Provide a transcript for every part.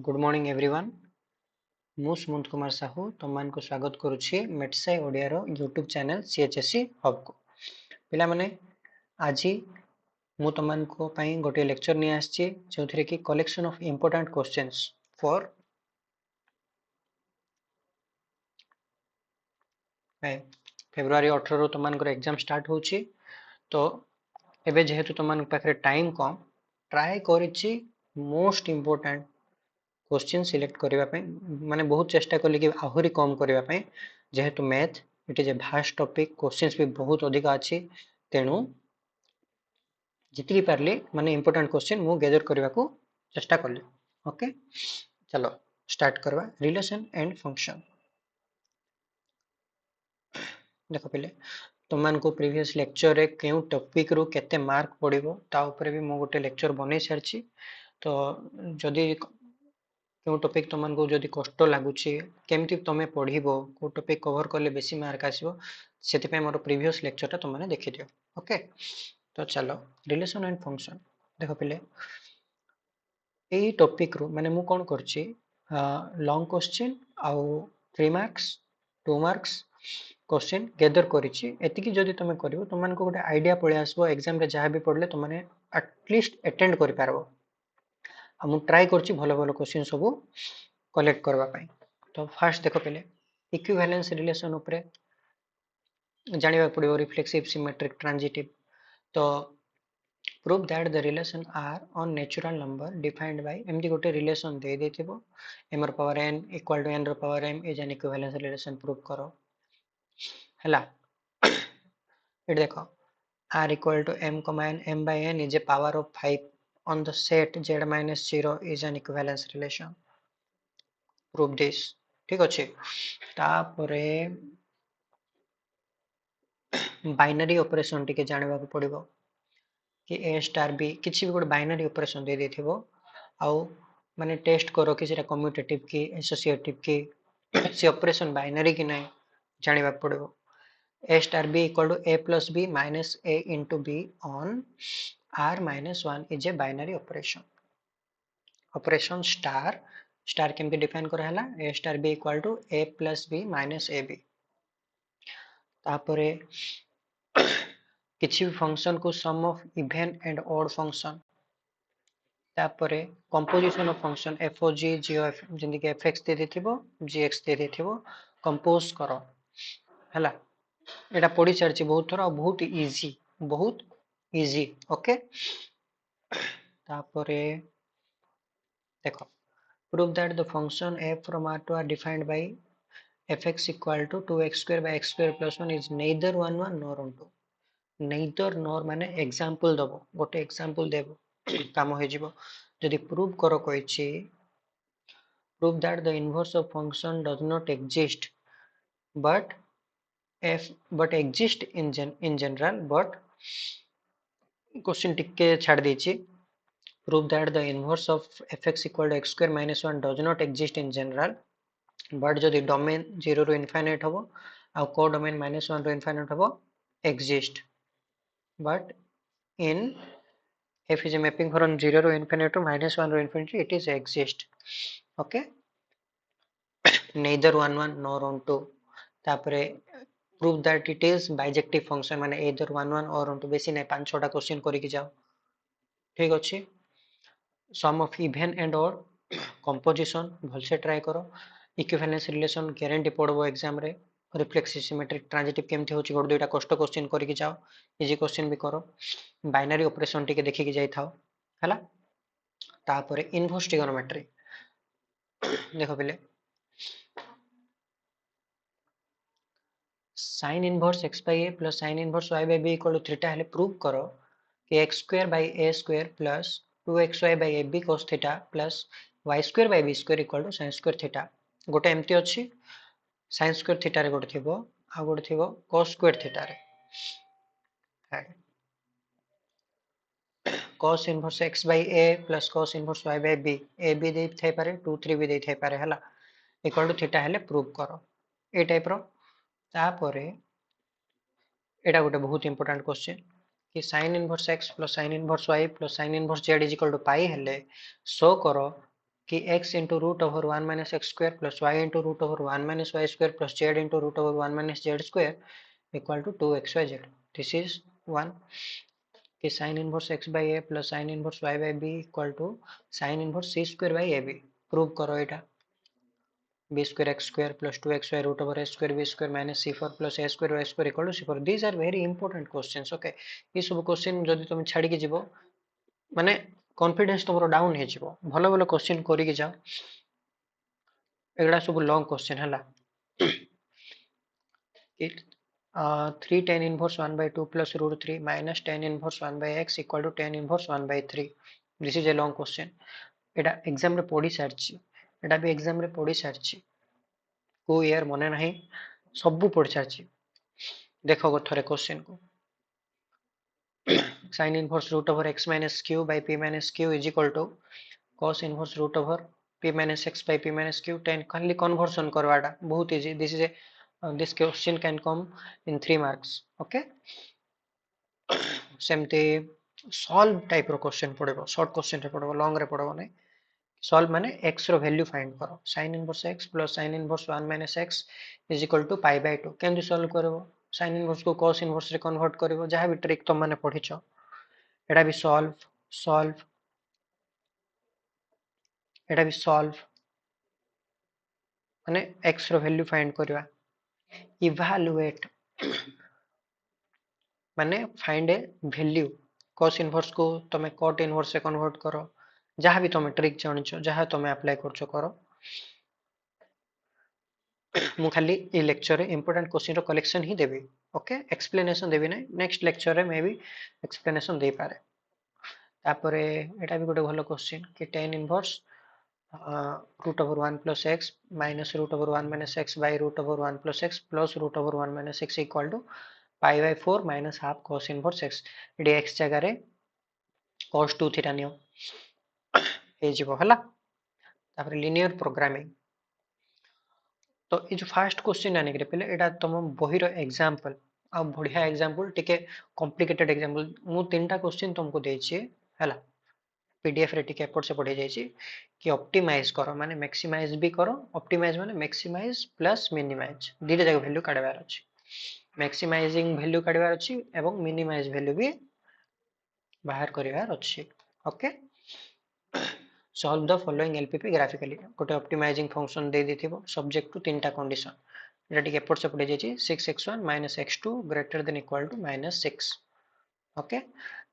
Good morning everyone मु सुमंत कुमार साहू तुम मान को स्वागत करुछि मेटसाई ओडिया रो यूट्यूब चैनल सीएचएससी हब को पिला माने आज मु तुम मान को पई गोटे लेक्चर नि आछि जोथरे कि collection of important questions for February 18 रो तुम मान को एग्जाम स्टार्ट होछि तो एबे जेहेतु तुम मान पाखरे टाइम कम ट्राई करिछि मोस्ट इंपोर्टेंट क्वेश्चन सिलेक्ट करबा पई माने बहुत चेष्टा कली कि आहुरी कम करबा पई जेहेतु math it is a vast topic questions भी बहुत अधिक अछि तेनु जितकी पारली माने इंपोर्टेंट क्वेश्चन मु गैदर करबा को चेष्टा करली ओके चलो स्टार्ट करबा रिलेशन एंड फंक्शन देखो पहले तुम मान को प्रीवियस लेक्चर रे केउ टॉपिक रो केते मार्क पड़िबो ता ऊपर भी मु गोटे लेक्चर बनै छारछि तो जदी क्यों टॉपिक तुम को जदि कष्ट लगुच केमती तुम पढ़ो को टॉपिक कवर कले बेसी मार्क आसो से मोर प्रीवियस लेक्चर तुमने देखी दियो ओके तो चलो रिलेशन एंड फंक्शन देख पे यही टॉपिक रू माने मु कौन करछि लॉन्ग क्वेश्चन आउ 3 मार्क्स 2 मार्क्स क्वेश्चन गैदर करिछि एतिकी जदि तुम करिवो तुम को गोटे आइडिया पळे आसबो एग्जाम रे जहां भी पढ़ले तुमने एटलीस्ट अटेंड करि पारबो मु ट्राई करछि भलो भलो क्वेश्चन सब कलेक्ट करबा पई तो फर्स्ट देखो पहले इक्विवेलेंस रिलेशन ऊपर जानिबा पड़िबो रिफ्लेक्सिव सिमेट्रिक ट्रांजिटिव तो prove that the relation are on natural number defined by एमती गोटे रिलेशन दे देथिबो m ର power n equal to n ର power m is an equivalence relation prove करो हला एट देखो r equal to m comma n m by n is a power of 5 on the set z minus 0 is an equivalence relation prove this ठीक अच्छे तापरे binary operation टिके जानबा को पड़िबो कि a स्टार b किछि भी गोटे बाइनरी ऑपरेशन दे देथिबो आउ माने टेस्ट करो कि सेटा कम्यूटेटिव की एसोसिएटिव की से ऑपरेशन बाइनरी की नहीं जानबा पड़िबो a star b equal to a plus b minus a into b on r minus 1 is a binary operation operation star केमती डिफाइन करा हला a star b equal to a plus b minus ab तापरे किसी भी function को sum of even and odd function तापरे composition of function f o g g f जिंदगी के एफ एक्स दे देथिबो जी एक्स दे देथिबो कंपोज करो हला एटा पढ़ी चर्ची बहुत थोड़ा बहुत इजी ओके तापरे देखो prove that the function f from r to r defined by fx equal to 2x square by x square plus 1 is neither 1 1 nor 1 2 neither nor माने एग्जांपल दबो गोटे एग्जांपल देबो काम हो जिवो जदि प्रूव करो कहिछि prove that the inverse of function does not exist but exist in general but question टिके छाड़ देछि prove that the inverse of fx equal to x square minus 1 does not exist in general but जदि domain 0 रो infinite हबो आ को domain -1 रो infinite हबो exist but in f is a mapping from 0 रो infinity to -1 रो infinity it is exist okay neither 1 1 nor 1 2 तापरे prove that it is bijective function माने either 1 1 or 1 2 बेसी नै 5 6 टा क्वेश्चन करि कि जाओ ठीक अछि sum of even and odd composition भल से ट्राई करो इक्विवेलेंस रिलेशन गारंटी पड़बो एग्जाम रे रिफ्लेक्सिव सिमेट्रिक ट्रांजिटिव केमथि होची गोड दुईटा कष्ट क्वेश्चन करि कि जाओ इजी क्वेश्चन भी करो बाइनरी ऑपरेशन टिके देखि कि जाई थाओ हला तापरे इनवर्स ट्रिगोनोमेट्री देखो पहले sin inverse x by a plus sin inverse y by b equal to theta हेले प्रूव करो कि x square by a square plus 2xy by ab cos theta plus y square by b square equal to sin square theta गोटे एमती अछि sin square theta रे गोटे थिबो आ गोटे थिबो cos square theta रे cos inverse x by a plus cos inverse y by b a b दे थाई पारे 2 3 भी दे थाई पारे हला इक्वल टू थीटा हेले प्रूव करो ए टाइप रो तापरे एटा गोटे बहुत इंपोर्टेंट क्वेश्चन कि sin inverse x plus sin inverse y plus sin inverse z is equal to pi हेले शो करो कि x into root over 1 minus x square plus y into root over 1 minus y square plus z into root over 1 minus z square equal to 2xyz. This is one. कि sine inverse x by a plus sine inverse y by b equal to sine inverse c square by a b. Prove करो एटा. b square x square plus 2xy root over a square b square minus c4 plus a square y square equal to c4. These are very important questions. Okay, ये सब question जदि तुम छाड़ी के जीवो माने कॉन्फिडेंस तुमरो डाउन हे जीवो. भलो भलो क्वेश्चन करी के जाओ. एगड़ा सब लॉन्ग क्वेश्चन हला. it 3 tan inverse 1 by 2 plus root 3 minus tan inverse 1 by x equal to tan inverse 1 by 3. This is a long question. Etah exam रे पढ़ी सारछि. एटा भी एग्जाम रे पढ़ी सारछि. को यार मने नहीं सब पढ़ सारछि. देखो गो थरे क्वेश्चन को. sin inverse root over x minus q by p minus q is equal to cos inverse root over p minus x by p minus q. 10 खाली कन्वर्जन करवाटा बहुत easy. This is a this question can come in 3 marks. Okay, सेमती solve type रो question पड़ेबो. Short question रे पड़ेबो, long रे पड़ेबो नहीं. सॉल्व माने x रो वैल्यू फाइंड करो. sin inverse x plus sin inverse 1 minus x is equal to pi by 2. केमती सॉल्व करबो? sin इनवर्स को cos इनवर्स रे कन्वर्ट करबो. जहां भी ट्रिक तुम माने पढिछो एटा भी सॉल्व सॉल्व एटा भी सॉल्व माने x रो वैल्यू फाइंड करबा. इवैल्यूएट माने फाइंड ए वैल्यू. cos इनवर्स को तुम cot इनवर्स से कन्वर्ट करो. जहां भी तुम ट्रिक जानिछो जहां तुम अप्लाई करछो करो. मु खाली ए लेक्चर रे इंपोर्टेंट क्वेश्चन रो कलेक्शन ही देबी. ओके, एक्सप्लेनेशन देबी नै. नेक्स्ट लेक्चर रे मे बी एक्सप्लेनेशन दे पारे. तापरे एटा भी गोटे भलो क्वेश्चन कि tan inverse root over 1 plus x minus root over 1 minus x by root over 1 plus x plus root over 1 minus x equal to pi by 4 minus half cos inverse x. एडी x जगह रे cos 2 theta neo हे जीवो हला. तापरे linear programming. तो ये जो first question आने के पहले एटा तुम बही रो एग्जांपल आ बढ़िया एग्जांपल टिके कॉम्प्लिकेटेड एग्जांपल मु तीनटा क्वेश्चन तुमको देछि हला. पीडीएफ रे टिके एपट से पढ़े जाइछि कि ऑप्टिमाइज करो माने मैक्सिमाइज भी करो. ऑप्टिमाइज माने मैक्सिमाइज प्लस मिनिमाइज दीटा जगह वैल्यू काढबार अछि. मैक्सिमाइजिंग वैल्यू काढबार अछि एवं मिनिमाइज वैल्यू भी बाहर करिवार अछि. Okay, solve the following LPP graphically. गोटे ऑप्टिमाइजिंग फंक्शन दे देथिबो सब्जेक्ट टू तीनटा कंडीशन. एटा टिके एपट से पढ़े जाइछि 6x1 x2 greater than equal to -6. Okay,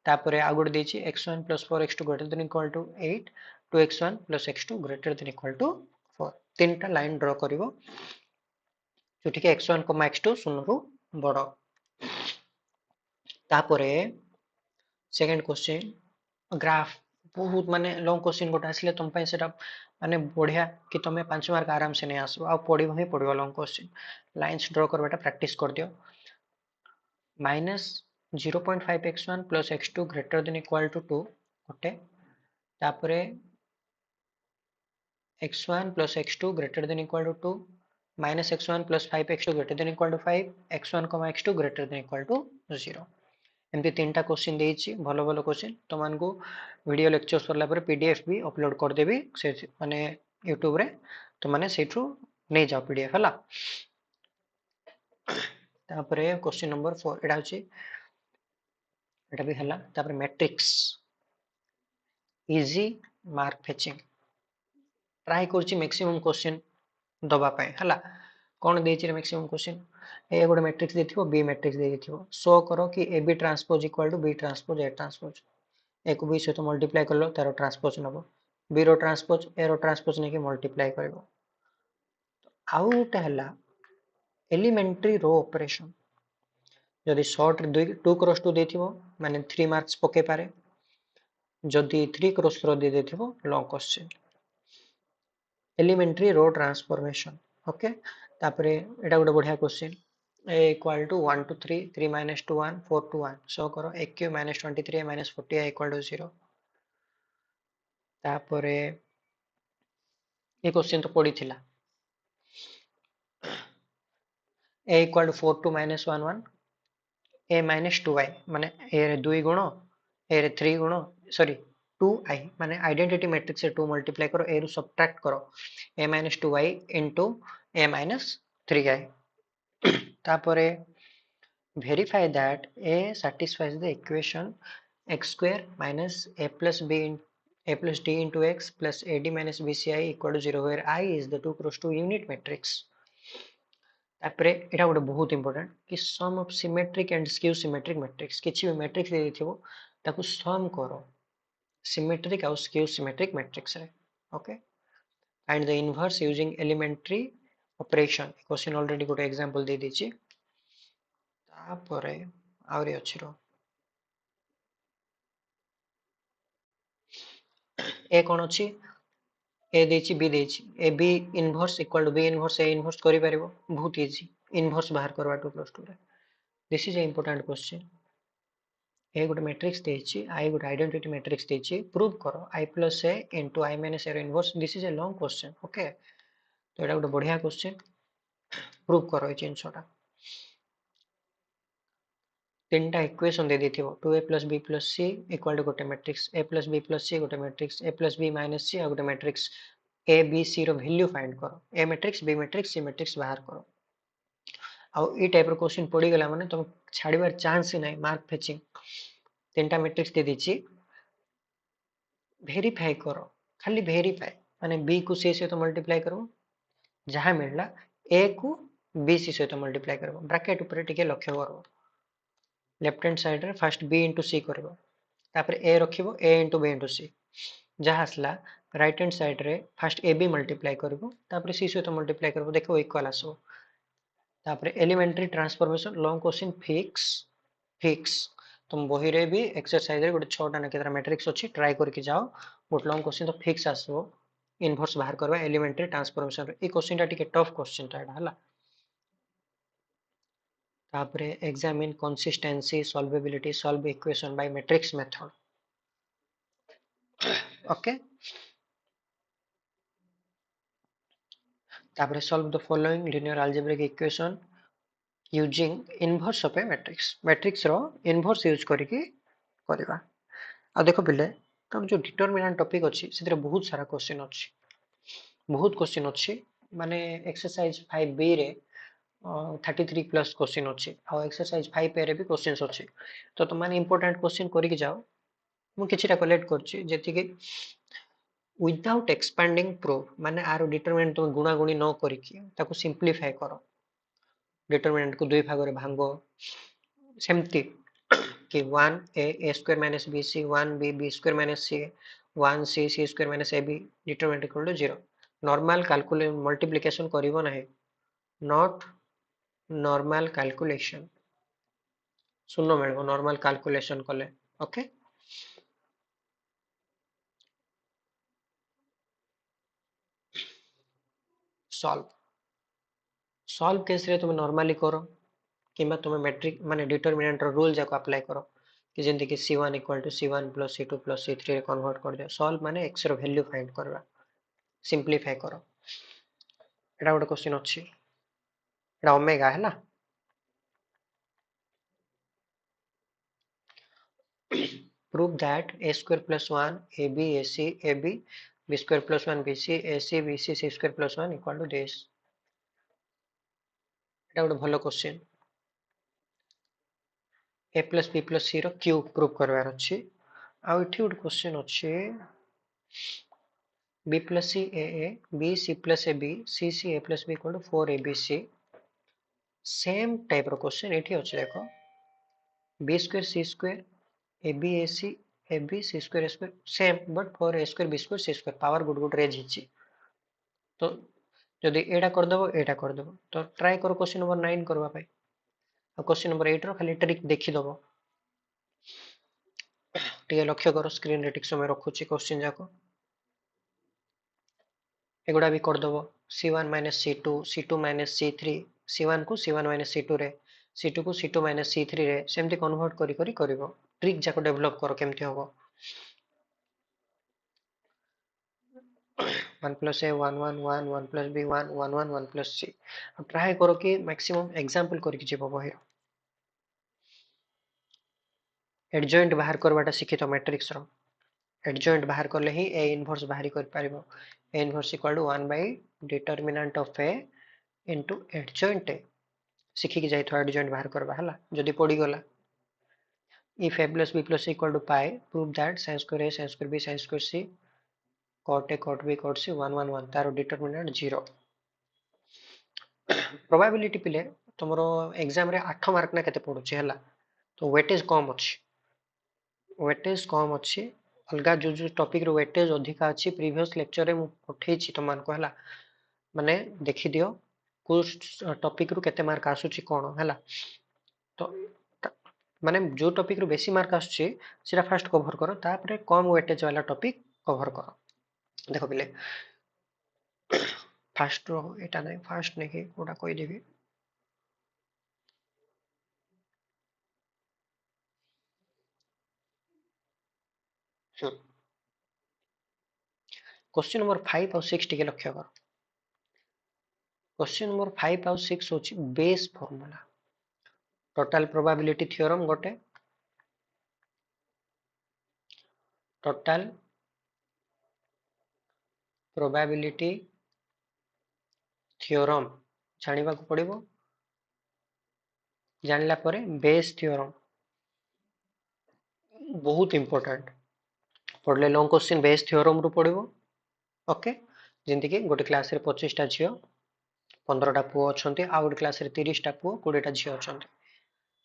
तापरे आ गुड देछि x1 4x2 greater than equal to 8 2x1 x2 greater than equal to 4. तीनटा लाइन ड्रा करिवो जोठी के x1 x2 शून्य रु बड़. तापरे सेकंड क्वेश्चन ग्राफ बहुत माने लॉन्ग क्वेश्चन गोटे आसले तुम पे सेटा माने बढ़िया कि तुम 5 मार्क आराम से नहीं आसो आ पढ़िबो ही पढ़िबो. लॉन्ग क्वेश्चन लाइंस ड्रा करबाटा प्रैक्टिस कर दियो. Minus 0.5x1 plus x2 greater than equal to 2 गोटे. तापरे x1 plus x2 greater than equal to 2 minus x1 plus 5x2 greater than equal to 5 x1 x2 greater than equal to 0. एमती तीनटा question देइछि. भलो भलो question तुमन को video lecture सरला पर PDF भी अपलोड कर देबी से माने यूट्यूब रे. तो माने सेठू नै जाओ पीडीएफ हला. तापरे क्वेश्चन नंबर 4 एटा होछि एटा भी हला. तापरे matrix easy mark fetching try करछि मैक्सिमम क्वेश्चन दबा पाए हला. कोन देछि रे मैक्सिमम क्वेश्चन ए गोटे मैट्रिक्स देथिबो बी मैट्रिक्स दे देथिबो. शो करो कि A B transpose equal to B transpose A transpose. A को बी सहित मल्टीप्लाई करलो तारो ट्रांसपोज नबो. बी रो ट्रांसपोज ए रो ट्रांसपोज ने के मल्टीप्लाई करबो. आउ गोटे हला एलिमेंटरी रो ऑपरेशन. जदि शॉर्ट 2 क्रॉस 2 देथिबो माने 3 मार्क्स पके पारे. जदि 3 क्रॉस 3 दे देथिबो long question. Elementary row transformation. Okay, तापरे एटा गोटे बढ़िया question a equal to 1 to 3 3 minus 2 1 4 to 1. Show करो a cube minus 23 minus 40 equal to 0. तापरे ये क्वेश्चन तो पड़ी थिला a equal to 4 to minus 1 1 a minus 2y माने a रे 2 गुण a रे 3 गुण सॉरी 2i माने आइडेंटिटी मैट्रिक्स से 2 मल्टीप्लाई करो a रु सब्ट्रैक्ट करो a minus 2i into a minus 3i तापरे verify that a satisfies the equation x square minus a plus b in, a plus d into x plus ad minus bci equal to 0 where I is the 2 cross 2 unit matrix तापरे एटा गोटे बहुत important कि sum of symmetric and skew symmetric matrix किछि भी matrix दे दिथिबो ताकू सम करो symmetric और स्क्यू सिमेट्रिक मैट्रिक्स रे okay and the inverse using elementary operation question already गोटे एग्जांपल दे दिछि तापरे आउरी अछि रो ए कोन अछि ए देछि बी देछि A B inverse equal to B inverse A inverse करि परिबो बहुत इजी इनवर्स बाहर करबा 2+2 रे this is a important question A गोटे मैट्रिक्स देछि आई गोटे आइडेंटिटी मैट्रिक्स देछि प्रूव करो i plus a into i minus a inverse this is a long question okay तो एटा गोटे बढ़िया क्वेश्चन प्रूव करो ए जिंसटा तीनटा इक्वेशन दे देथिबो 2a plus b plus c equal to गोटे matrix a plus b plus c गोटे matrix a plus b minus c गोटे मैट्रिक्स a b c रो वैल्यू फाइंड करो a matrix b matrix c matrix बाहर करो आ ई type रो question पड़ी गला माने तुम छाड़ीबार चांस ही नहीं मार्क फेचिंग तीनटा मैट्रिक्स दे दीची वेरीफाई करो खाली वेरीफाई माने b को c से तो मल्टीप्लाई करो जहां मिलला a को b c से तो मल्टीप्लाई करो ब्रैकेट ऊपर टिके लक्ष्य करो लेफ्ट हैंड साइड रे फर्स्ट b into c करबो तापर a रखिबो a into b into c जहां असला राइट हैंड साइड रे फर्स्ट ab मल्टीप्लाई करबो तापर c से तो मल्टीप्लाई करबो देखो इक्वल आसो तापर elementary transformation long question fix तुम बही रे भी एक्सरसाइज रे गोटे 6टा ना केतरा मैट्रिक्स अछि ट्राई करके जाओ गोटे लॉन्ग क्वेश्चन तो फिक्स आसो इनवर्स बाहर करबा एलिमेंटरी ट्रांसफॉर्मेशन रे ई क्वेश्चन टा टिके टफ क्वेश्चन टा हला तापरे examine consistency solvability solve equation by matrix method okay तापरे solve the following linear algebraic equation using inverse of a matrix रो इनवर्स यूज करके करबा आ देखो पिले तुम जो डिटरमिनेंट टॉपिक अछि सेतिर बहुत सारा क्वेश्चन अछि बहुत क्वेश्चन अछि माने एक्सरसाइज 5b रे 33 प्लस क्वेश्चन अछि आ एक्सरसाइज 5a रे भी क्वेश्चंस अछि तो तुम माने इंपोर्टेंट क्वेश्चन करके जाओ मु किछिटा कलेक्ट करछि जेति कि विदाउट एक्सपेंडिंग प्रूफ माने आरो डिटरमिनेंट तुम गुणा गुणी न करके ताको सिंपलीफाई करो डिटरमिनेंट को दुई भाग रे भांगो सेमती कि 1a square minus bc 1b b square minus c 1c c square minus ab determinant equal to 0 normal calculation multiplication करिवो नाही not normal calculation शून्य मिलबो normal calculation कले ओके सॉल्व सॉल्व केस रे तुम नॉर्मली करो किंबा तुम मैट्रिक माने डिटरमिनेंट रो रूल जाको अप्लाई करो कि जेंति कि c1 equal to c1 plus c2 plus c3 रे कन्वर्ट कर दियो सॉल्व माने x रो वैल्यू फाइंड करबा सिंपलीफाई करो एटा गोटे क्वेश्चन अछि एटा ओमेगा है ना prove that a square plus 1 ab ac ab b square plus 1 bc ac bc c square plus 1 equal to this एटा गोटे भलो question a plus b plus c रो क्यूब प्रूव करबार अछि आ इठी गोटे क्वेश्चन अछि b plus c a b c plus a b c c a plus b equal to 4 abc same type रो क्वेश्चन एठी अछि देखो b square c square ab ac ab c square a square same but for a square b square c square power good good रेज हिची तो जदि एटा कर देबो एटा कर देबो तो ट्राई करो क्वेश्चन नंबर 9 करबा पाई आ क्वेश्चन नंबर 8 रो खाली ट्रिक देखि दबो टिके लक्ष्य करो स्क्रीन रे टिक समय रखुची क्वेश्चन जाको एगुडा भी कर दबो c1 c2 c2 c3 c1 को c1 c2 रे c2 को c2 c3 रे सेमती कन्वर्ट करी करी करिवो ट्रिक जाको डेवलप करो केमती होबो 1 plus a 1 1 1 1 plus b 1 1 1 1 plus c अब ट्राई करो कि मैक्सिमम एग्जांपल करके जीवो बहिर एडजॉइंट बाहर करवाटा शिखित मैट्रिक्स रो एडजॉइंट बाहर कले ही ए इनवर्स बाहरी कर पारिबो A inverse equal to 1 by determinant of A into adjoint A सिखि कि जाइथो एडजॉइंट बाहर करबा हला जदी पड़ी गला if a plus b plus c equal to pi prove that sin square a sin square b sin square c cot a cot b cot c 1 1 1 taro determinant 0 probability पिले तुमरो exam रे 8 mark ना केते पडुची हला तो weightage कम अछि weightage कम अछि अलगा जो टॉपिक रो वेटेज अधिका अछि प्रीवियस लेक्चर रे मु पठेछि तमान को हला माने देखि दियो कुछ टॉपिक रो केते मार्क आसुची कोन हला तो माने जो टॉपिक रो बेसी मार्क आसुची सेटा फर्स्ट कवर करो तापरे कम वेटेज वाला टॉपिक कवर करो देखो पिले फास्ट रो एटा नै फास्ट नै कि कोडा कोइ देबी क्वेश्चन नंबर 5 और 6 टिके लक्ष्य करो क्वेश्चन नंबर 5 और 6 होची base formula total probability theorem गोटे टोटल प्रोबेबिलिटी थ्योरम जानिबा को पड़िबो जानला परे बेस थ्योरम बहुत इंपोर्टेंट पढ़ले लॉन्ग क्वेश्चन बेस थ्योरम रु पड़िबो ओके जेंति कि गोटे क्लास रे 25 टा झियो 15 टा पुओ अछंती आ गोटे क्लास रे 30 टा पुओ 20 टा झियो अछंती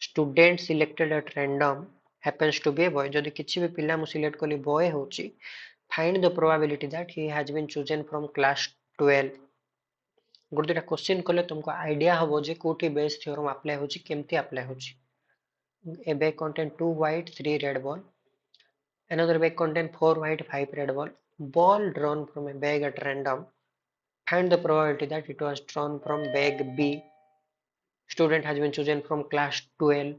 student selected at random happens to be a boy जदि किछि भी पिला मु सिलेक्ट कली बॉय होची find the probability that he has been chosen from class 12 गोटे दुटा क्वेश्चन कले तुमको आईडिया हबो जे कोठी बेस थ्योरम अप्लाई होची केमती अप्लाई होची a bag contain 2 white 3 red ball another bag contain 4 white 5 red ball drawn from a bag at random find the probability that it was drawn from bag b student has been chosen from class 12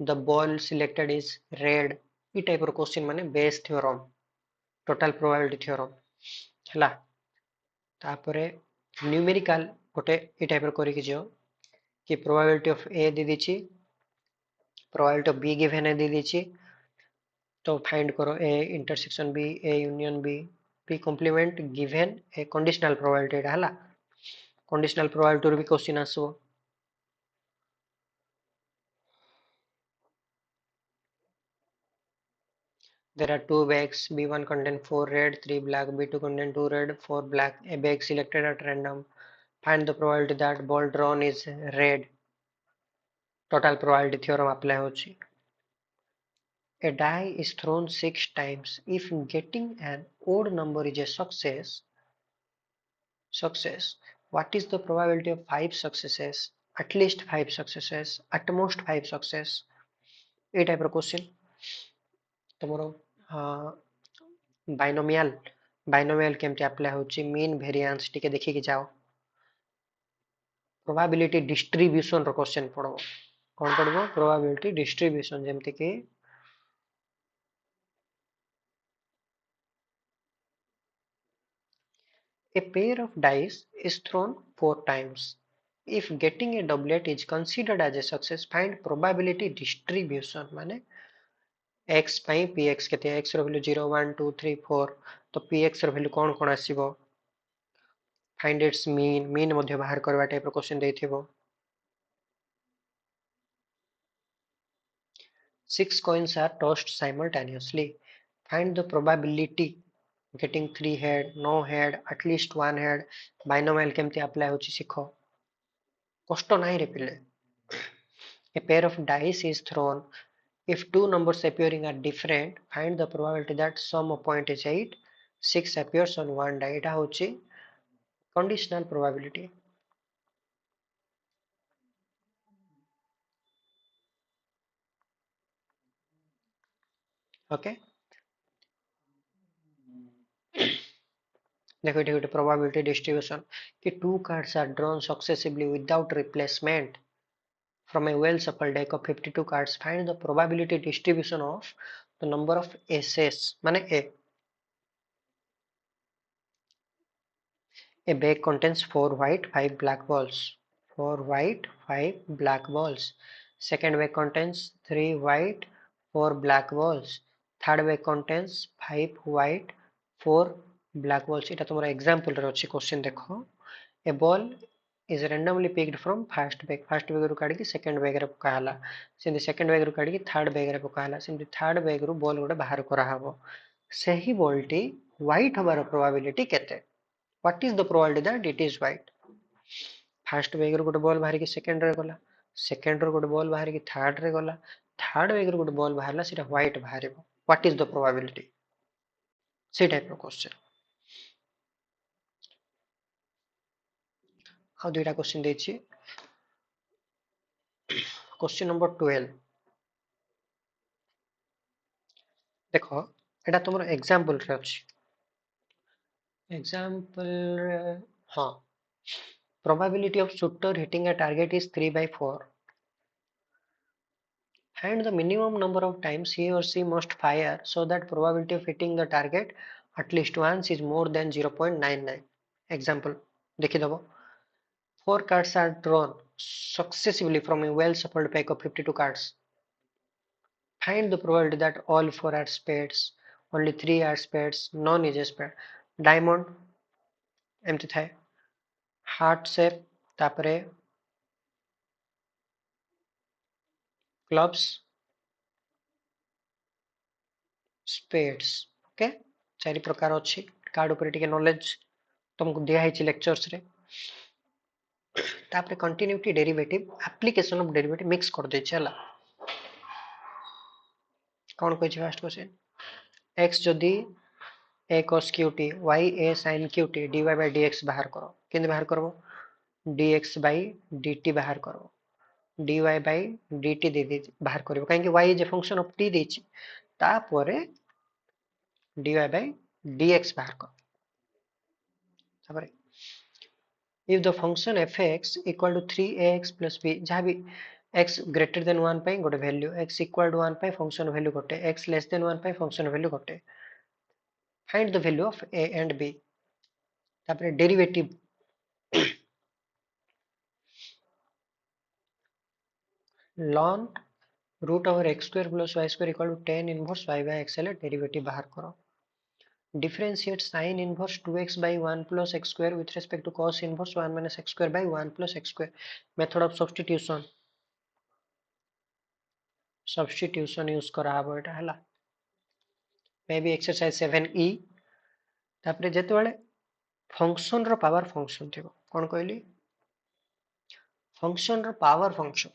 the ball selected is red ई type रो question माने Bayes theorem total probability theorem हला तापरे numerical गोटे ई type रो करि कि जो कि प्रोबेबिलिटी ऑफ ए दे दिछि प्रोबेबिलिटी ऑफ बी गिवन है दे दिछि तो फाइंड करो A intersection B A union B P complement given A conditional probability एटा हला कंडीशनल प्रोबेबिलिटी रो भी क्वेश्चन आसो there are two bags b1 contain 4 red 3 black b2 contain 2 red 4 black a bag selected at random find the probability that ball drawn is red total probability theorem apply hochi a die is thrown 6 times if getting an odd number is a success what is the probability of 5 successes at least 5 successes at most 5 success a type of question tomorrow binomial केमती apply होची mean variance टिके देखि कि जाओ probability distribution रो question पड़ो कोन पड़बो probability distribution जेमति कि a pair of dice is thrown 4 times if getting a doublet is considered as a success find probability distribution माने x पई px केते x रो वैल्यू 0 1 2 3 4 तो px रो वैल्यू कोन कोन आसीबो फाइंड इट्स मीन मध्ये बाहर करबा टाइप रो क्वेश्चन देथिबो 6 coins are tossed simultaneously find the probability getting 3 head no head at least one head binomial केमती अप्लाई होची सिखो कष्ट नाही रे पिले a pair of dice is thrown if two numbers appearing are different find the probability that sum of point is 8 6 appears on one die एटा होची conditional probability okay देखो ये गोटे probability distribution कि two cards are drawn successively without replacement from a well shuffled deck of 52 cards find the probability distribution of the number of aces माने a bag contains 4 white 5 black balls 4 white 5 black balls second bag contains 3 white 4 black balls third bag contains 5 white 4 black balls एटा तुमरा example रे अछि question देखो a ball is randomly picked from first bag रू काढी second bag रे पका हला सेंदी सेकंड बैग रू काढी थर्ड बैग रे पका हला सेंदी थर्ड बैग रू बॉल गोटे बाहर करा हबो सही बॉल टी व्हाइट हबार प्रोबेबिलिटी केते what is the probability that it is white first bag रू गोटे बॉल बाहर की सेकंड रे गला सेकंड रू गोटे बॉल बाहर की थर्ड रे गला थर्ड बैग रू गोटे बॉल बाहरला सेटा व्हाइट बाहरिबो व्हाट इज द प्रोबेबिलिटी से टाइप रो क्वेश्चन आ दुईटा क्वेश्चन देछि क्वेश्चन नंबर 12 देखो एटा तुमरो एग्जांपल रे अछि एग्जांपल हां probability of shooter hitting a target is 3 by 4 and the minimum number of times he or she must fire so that probability of hitting the target at least once is more than 0.99 example देखि दबो four cards are drawn successively from a well shuffled pack of 52 cards find the probability that all four are spades only three are spades none is a spade diamond एमती थाए heart shape तापरे clubs spades okay चारि प्रकार अछि card ऊपर टिके knowledge तुमको दिया है लेक्चर्स रे तापरे continuity derivative application of derivative mix कर दे छला कौन कहै छै फर्स्ट क्वेश्चन x जदि a cos qt y a sin qt dy by dx बाहर करो केंदे बाहर करबो dx by dt बाहर करो dy by dt दे दे बाहर करबो काहे कि y is a function of t देछि तापरे dy by dx बाहर करो तापरे if the function fx equal to 3ax plus b जहाँ भी x greater than 1 पे गोटे value x equal to 1 पे function value गोटे x less than 1 पे function value गोटे find the value of a and b तापरे derivative ln root over x square plus y square equal to tan inverse y by x ले derivative बाहर करो differentiate sin inverse 2x by 1 plus x square with respect to cos inverse 1 minus x square by 1 plus x square method of substitution use करा हबो एटा हला may be exercise 7e तापरे जेते बेले function रो पावर फंक्शन थिबो कोन कहली फंक्शन रो power function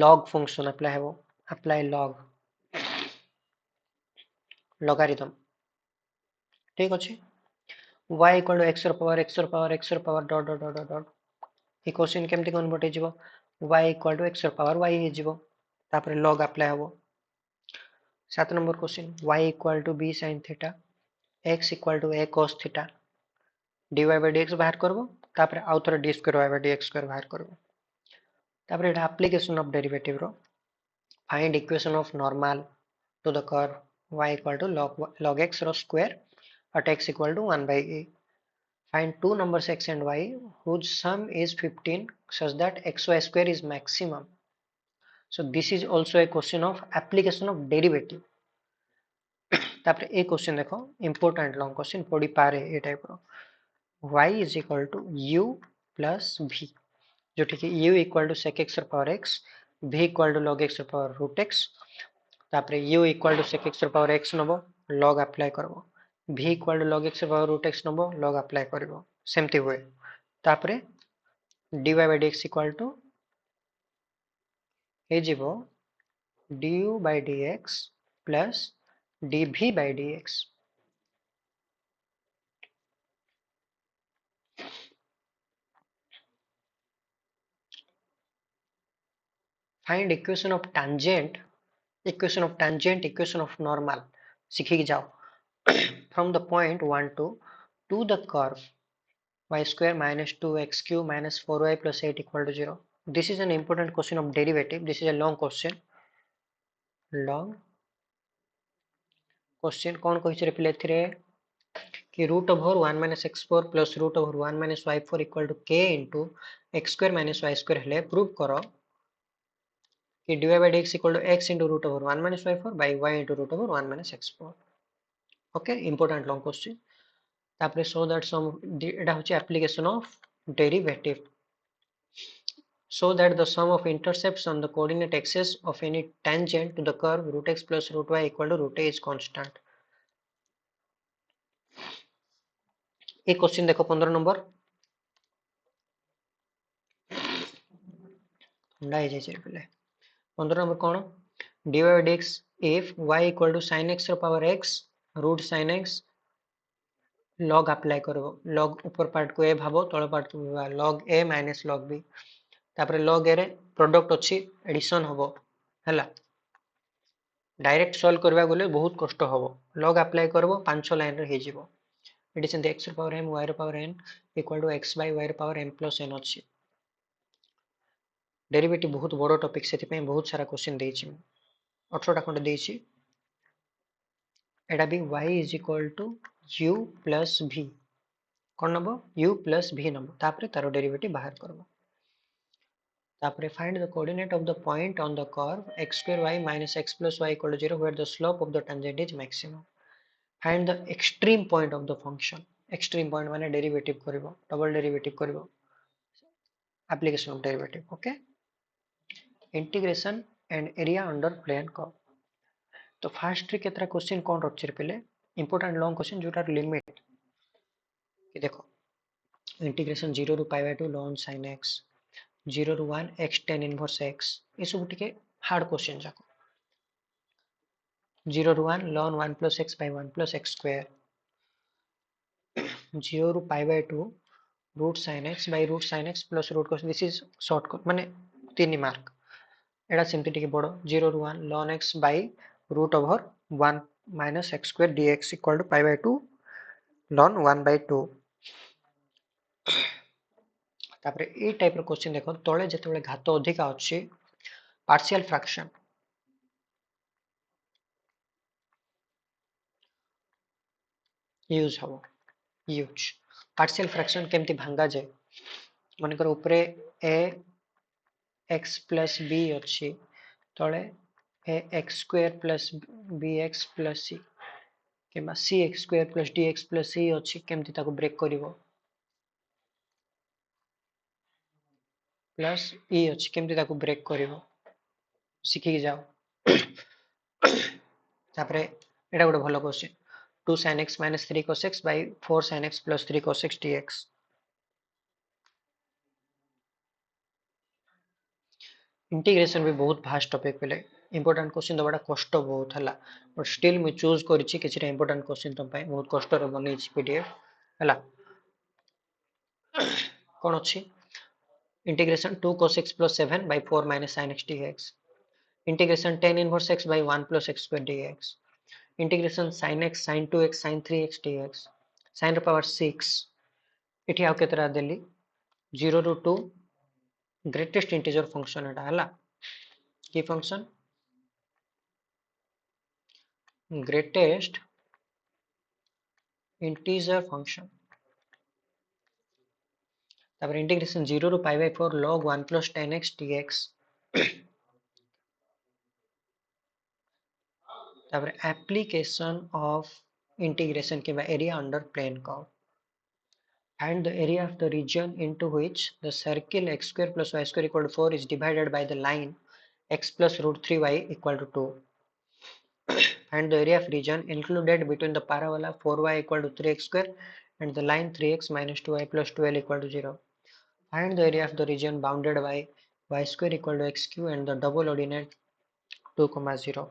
log function apply हेबो अप्लाई log logarithm ठीक अछि y equal to x रो पावर x रो पावर x रो power dot dot dot dot ई क्वेश्चन केमति कन्वर्ट हे जिवो y equal to x रो पावर y हे जिवो तापरे log अप्लाई हेबो 7 number question y equal to b sin theta x equal to a cos theta dy by dx बाहर करबो तापरे आउ थोड़ा d square y by dx square बाहर करबो तापरे एटा एप्लीकेशन ऑफ डेरिवेटिव रो find equation of normal to the curve y equal to log x रो square at x equal to 1 by a find two numbers x and y whose sum is 15 such that xy square is maximum so this is also a question of application of derivative तापरे ए क्वेश्चन देखो important long question पड़ी पारे ए type रो y is equal to u plus v जो ठीक है u equal to sec x power x v equal to log x power root x तापरे u equal to sec x power x Nebo log apply करबो v equal to log x power root x Nebo log apply करबो सेमति होय तापरे dy by dx equal to हे जीवो du by dx plus dv by dx find equation of tangent equation of normal सीखी जाओ from the point 1 to the curve y square minus 2x cube minus 4y plus 8 equal to 0 this is an important question of derivative this is a long question कौन कहि पिले थिरे कि root over 1 minus x4 plus root over 1 minus y4 equal to k into x square minus y square हेले prove करो कि dy by dx equal to x into root over 1 minus y4 by y into root over 1 minus x4. Okay, important long question. तापरे show that some एटा होची application of derivative. So that the sum of intercepts on the coordinate axis of any tangent to the curve root x plus root y equal to root a is constant. एक question देखो 15 number ठंडा हो जाए पहले 15 number कौन dy by dx if y equal to sin x ର power x root sin x log apply करबो log ऊपर पार्ट को a भाबो तळ पार्ट को log a minus log b तापरे log a रे प्रोडक्ट अछि एडिशन हबो हला डायरेक्ट सॉल्व करबा गले बहुत कष्ट हबो log अप्लाई करबो 5 लाइन रे हे जिवो एडी सेंते x ର पावर m y ର power n equal to x by y ର पावर m plus n अछि डेरिवेटिव बहुत बड़ टॉपिक से बहुत सारा क्वेश्चन देछि 18टा खंड देछि एटा भी y is equal to u plus v कौन number u plus v number तापरे तारो डेरिवेटिव बाहर करबो तापरे find the coordinate of the point on the curve x square y minus x plus y equal to 0 where the slope of the tangent is maximum find the extreme point of the function extreme point माने derivative करबो double derivative करबो application of derivative okay integration and area under plane curve तो fast रे केतरा question कोन रखछि पहले important long question जोटार limit कि देखो integration 0 रु पाई by 2 ln sin x 0 रु 1 x tan इनवर्स x ए सब टिके हार्ड क्वेश्चन जाको 0 रु 1 ln 1 plus x by 1 plus x square 0 रु पाई by 2 root sin x by root sin x plus root cos this is shortcut माने 3 mark एडा simply टिके बड़ो 0 रु 1 ln x by root over 1 minus x square dx equal to pi by 2 ln 1 by 2 तापरे ए type रो question देखो तळे जेतेबेले घात अधिक अछि पार्शियल फ्रैक्शन यूज हबो यूज पार्शियल फ्रैक्शन केमती भांगा जाय मन कर ऊपरे a x plus b अछि तळे a x square plus bx plus c केमा cx square plus dx plus c अछि केमती ताको ब्रेक करिवो प्लस e अछि केमती ताको ब्रेक करिवो सिखि जाओ तापरे एटा गोटे भलो question 2 sin x minus 3 cos x by 4 sin x plus 3 cos x dx integration भी बहुत फास्ट टॉपिक पहले इंपोर्टेंट क्वेश्चन दबाटा कष्ट बहुत हला बट स्टिल मैं चूज करिछि किछटा इंपोर्टेंट क्वेश्चन तुम पाए बहुत कष्ट रे बनेछि पीडीएफ हला कोन अछि integration 2 cos x plus 7 by 4 minus sin x dx integration tan inverse x by 1 plus x square dx integration sin x sin 2x sin 3x dx sin ର power 6 एठी आउ केतरा देली 0 ରୁ 2 ग्रेटेस्ट इंटीजर फंक्शन एटा हला की function greatest integer function तापर integration 0 ରୁ पाई by 4 log 1 plus tan x dx तापर application of integration के area under plane curve and the area of the region into which the circle x square plus y square equal to 4 is divided by the line x plus root 3y equal to 2 and the area of region included between the parabola 4y equal to 3x square and the line 3x minus 2y plus 12 equal to 0 find the area of the region bounded by y square equal to x cube and the double ordinate 2 comma 0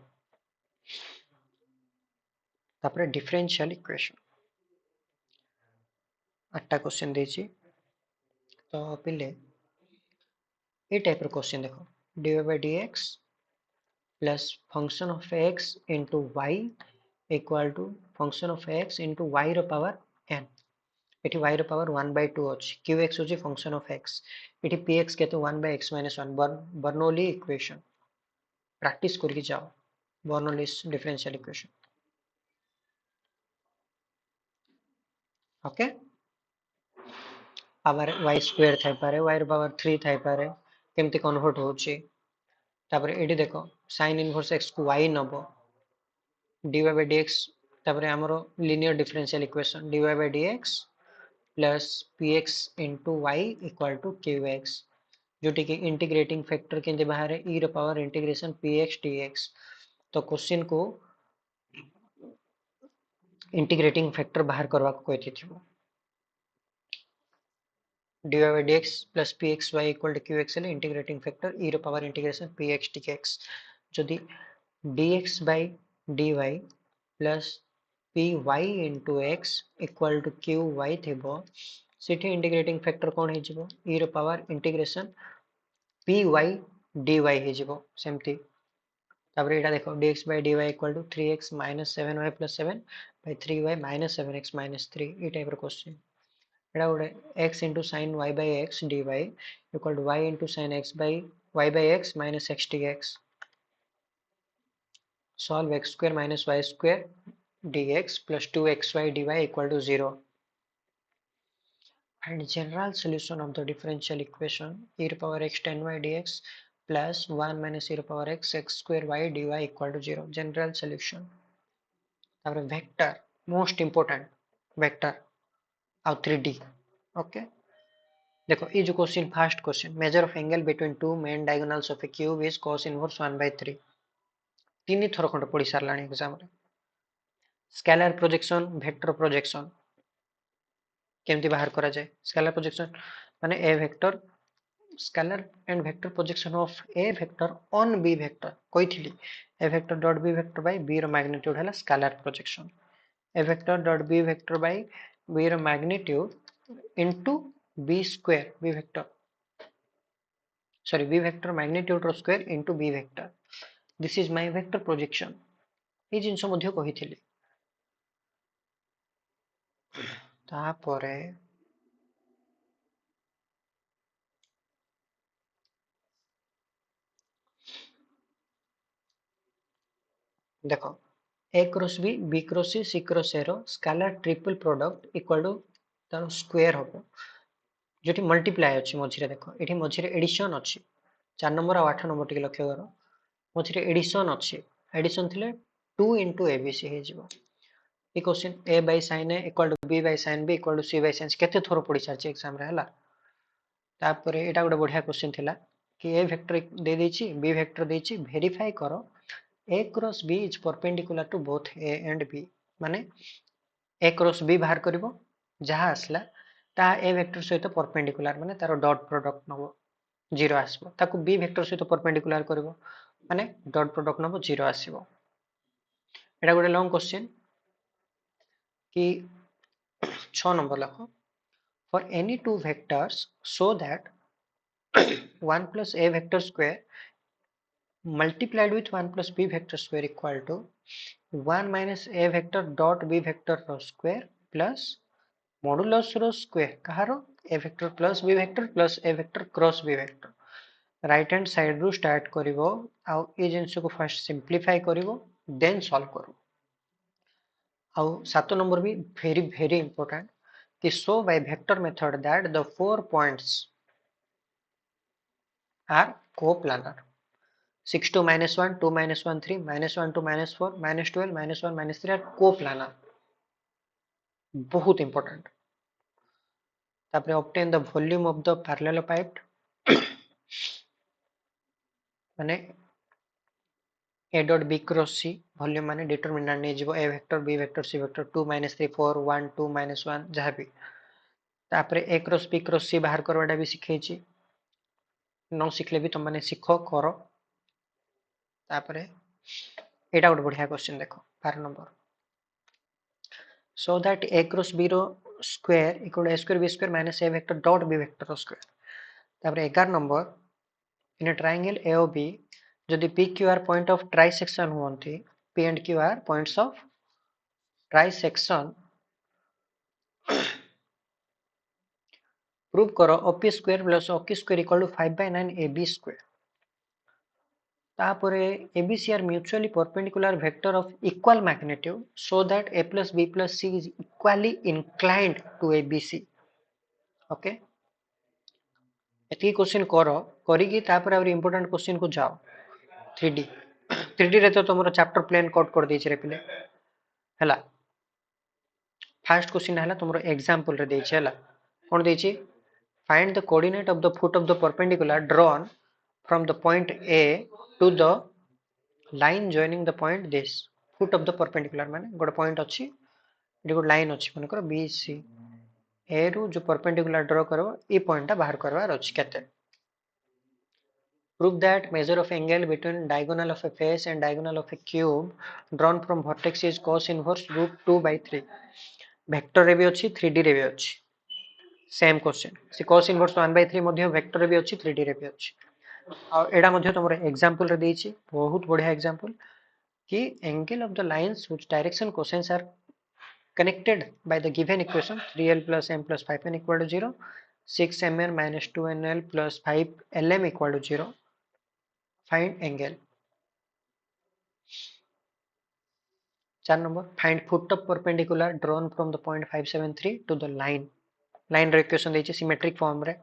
तापर differential equation 8टा question देछि तो पिले ए type रो question देखो dy by dx plus function of x into y equal to function of x into y रो power n एठी y रो power 1 by 2 अछि qx होछि function of x एठी px केते 1 by x minus 1 Bernoulli equation practice करके जाओ Bernoulli's differential equation okay power y square थाई पारे y रो पावर 3 थाई पारे केमती कन्वर्ट होछि तापर एटी देखो sin इनवर्स x को y नबो dy by dx तापर हमरो linear differential equation dy by dx plus px into y equal to qx जोटी कि इंटीग्रेटिंग फैक्टर के बाहर है e रो पावर इंटीग्रेशन px dx तो क्वेश्चन को इंटीग्रेटिंग फैक्टर बाहर करवा को कहती थी dy by dx plus pxy equal to qx है इंटीग्रेटिंग फैक्टर e रो पावर इंटीग्रेशन px dx जदि dx by dy plus py into x equal to qy थिबो सेठी इंटीग्रेटिंग फैक्टर कोन हे जिवो e रो पावर इंटीग्रेशन py dy हे जिवो सेमती तापर एटा देखो dx by dy equal to 3x minus 7y plus 7 by 3y minus 7x minus 3 E type रो question एटा गोटे x into sin y by x dy equal to y into sin x by y by x minus x dx solve x square minus y square dx plus 2xy dy equal to 0 and general solution of the differential equation e to power x tan y dx plus 1 minus e to power x square y dy equal to 0 general solution तापर vector most important vector और 3D okay देखो ये जो question first question measure of angle between two main diagonals of a cube is cos inverse 1/3 तीन थर खंड पढ़ी सारलाणी एग्जाम रे स्केलर प्रोजेक्शन वेक्टर प्रोजेक्शन केमती बाहर करा जाए स्केलर प्रोजेक्शन माने A vector scalar and vector projection of A vector on B vector कहिथिली A vector dot B vector by B रो मैग्नीट्यूड हला scalar projection A vector dot B vector by B रो magnitude into b square b vector sorry b vector magnitude square into b vector this is my vector projection ये जिनस मध्य कहिथिली तापरे देखो a cross b cross c cross a रो scalar triple product equal to तार square हबो जोटी multiply अछि मझिरे देखो एठी मझिरे एडिशन अछि 4 नंबर और 8 नंबर टिके लक्ष्य करो मझिरे एडिशन अछि एडिशन थिले 2 into abc हे जिवो ये question a by sin a equal to b by sin b equal to c by sin c केते थोर पड़ी सारछि एग्जाम रे हला तापरे एटा गोटे बढ़िया क्वेश्चन थिला कि ए वेक्टर दे देछि बी वेक्टर देछि वेरीफाई करो A cross B is perpendicular to both A and B माने ए क्रॉस बी बाहर करबो जहा आसला ता ए वेक्टर सहित परपेंडिकुलर माने तारो डॉट प्रोडक्ट नबो 0 आसबो ताकू बी वेक्टर सहित परपेंडिकुलर करबो माने डॉट प्रोडक्ट नबो 0 आसीबो एटा गोटे लॉन्ग क्वेश्चन कि 6 number लखो for any two vectors so that 1 plus a vector square multiplied with 1 plus b vector square equal to 1 minus a vector dot b vector row square plus modulus row square कहारो a vector plus b vector plus a vector cross b vector right hand side रू start करिवो आउ ए जिंस को first simplify करिवो then solve करो आउ 7 number भी very very important कि show by vector method that the 4 points are coplanar 6 2 minus 1 2 minus 1 3 minus 1 2 minus 4 minus 12 minus 1 minus 3 are coplanar बहुत important तापरे obtain the volume of the parallelepiped माने a dot b cross c volume माने determinant नै जीवो a vector b vector c vector 2 minus 3 4 1 2 minus 1 जहा भी तापरे a cross b cross c बाहर करवाटा भी सिखैछि न सिखले भी तुम माने सिखो करो तापरे एटा गोटे बढ़िया क्वेश्चन देखो 12 number so that a cross b रो square equal a square b square minus a vector dot b vector row square तापरे 11 number in a triangle AOB जदि PQR point of trisection होंती P and QR points of trisection prove करो OP square plus OQ square equal to 5/9 AB square तापरे ABC are mutually perpendicular vector of equal magnitude so that A plus B plus C is equally inclined to ABC okay एती question करो करी की तापर और important question को जाओ 3D 3D रे तो तुमरो चैप्टर प्लान कोड कर दी रे पिले हला फर्स्ट क्वेश्चन हला तुमरो एग्जांपल रे देछि हला कोन देछि find the coordinate of the foot of the perpendicular drawn from the point A to the line joining the point this foot of the perpendicular माने गोटे पॉइंट अछि एडी गोटे लाइन अछि माने कर BC ए रु जो परपेंडिकुलर ड्रॉ करबो ई पॉइंट ता बाहर करबार अछि केते prove that measure of angle between diagonal of a face and diagonal of a cube drawn from vertex is cos inverse root 2 by 3 vector रे भी अछि 3D रे भी अछि सेम क्वेश्चन से cos inverse 1 by 3 मध्ये वेक्टर रे भी अछि 3D रे भी अछि आ एडा मध्ये तमरो एग्जांपल रे देछि बहुत बढ़िया एग्जांपल कि angle of the lines whose direction cosines are connected by the given equation 3l plus m plus 5n equal to 0 6mn minus 2nl plus 5lm equal to 0 find angle 4 number find foot of perpendicular drawn from the point 573 to the line रे equation देछि symmetric form रे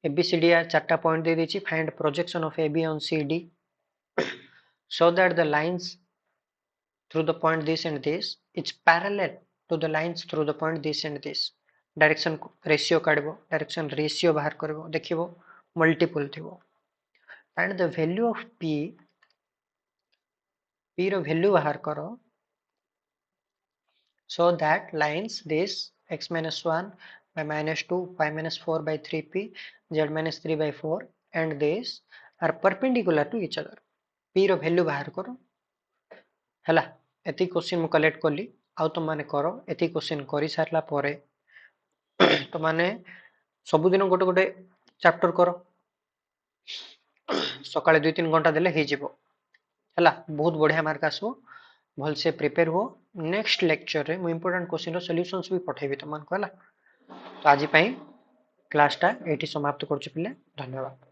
ABCD चारटा point दे देछि find projection of AB on CD so that the lines through the point this and this is parallel to the lines through the point this and this direction ratio काढबो direction ratio बाहर करबो देखिबो multiple थिबो and the value of p रो value बाहर करो so that lines this x minus 1 by minus 2 y minus 4 by 3p z minus 3 by 4 and this are perpendicular to each other p रो value बाहर करो हला एति question मु collect करली आउ तुम माने करो एति क्वेश्चन करि सारला परे तो माने सब दिन गोटे गोटे चैप्टर करो सकाळे 2-3 घंटा देले हे जिवो हला बहुत बढ़िया मार्क आसो भल से प्रिपेयर हो नेक्स्ट लेक्चर रे मु इंपोर्टेंट क्वेश्चन रो सॉल्यूशंस भी पठेबी तुमन को हला तो आज पई क्लास टा एठी समाप्त करछु पिले धन्यवाद।